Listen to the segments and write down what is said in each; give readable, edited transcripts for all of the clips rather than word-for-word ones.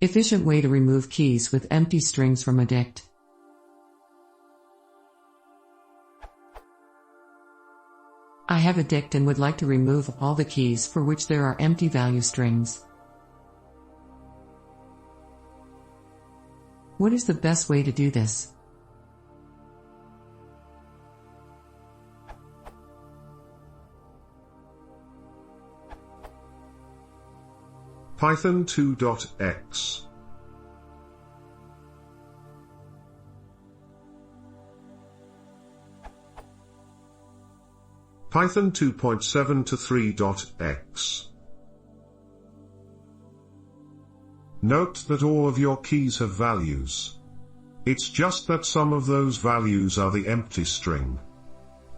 Efficient way to remove keys with empty strings from a dict. I have a dict and would like to remove all the keys for which there are empty value strings. What is the best way to do this? Python 2.x. Python 2.7 to 3.x. Note that all of your keys have values. It's just that some of those values are the empty string.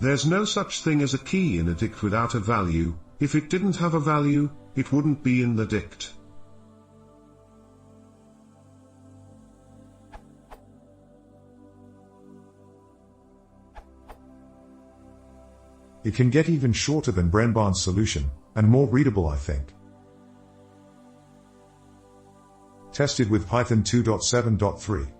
There's no such thing as a key in a dict without a value. If it didn't have a value, it wouldn't be in the dict. It can get even shorter than Brenban's solution, and more readable, I think. Tested with Python 2.7.3.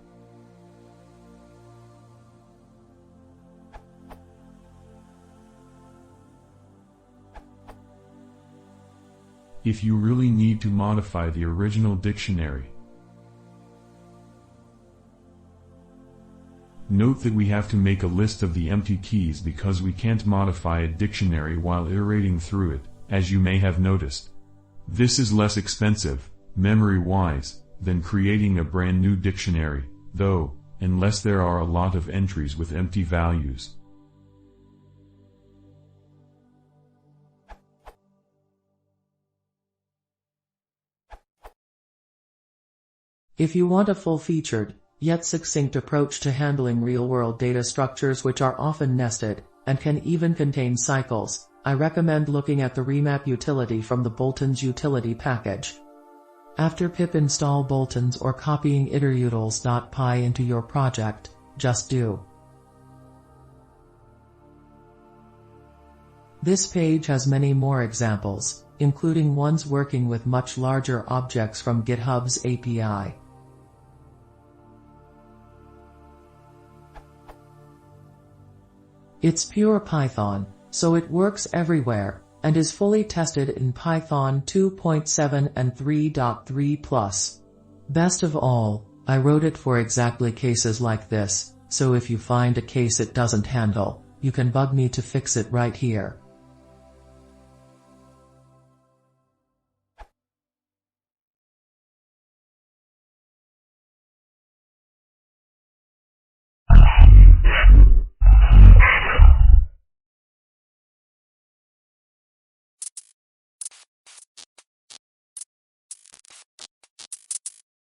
If you really need to modify the original dictionary, note that we have to make a list of the empty keys because we can't modify a dictionary while iterating through it, as you may have noticed. This is less expensive, memory-wise, than creating a brand new dictionary, though, unless there are a lot of entries with empty values. If you want a full-featured, yet succinct approach to handling real-world data structures which are often nested, and can even contain cycles, I recommend looking at the remap utility from the Boltons utility package. After pip install Boltons or copying iterutils.py into your project, just do. This page has many more examples, including ones working with much larger objects from GitHub's API. It's pure Python, so it works everywhere, and is fully tested in Python 2.7 and 3.3+. Best of all, I wrote it for exactly cases like this, so if you find a case it doesn't handle, you can bug me to fix it right here.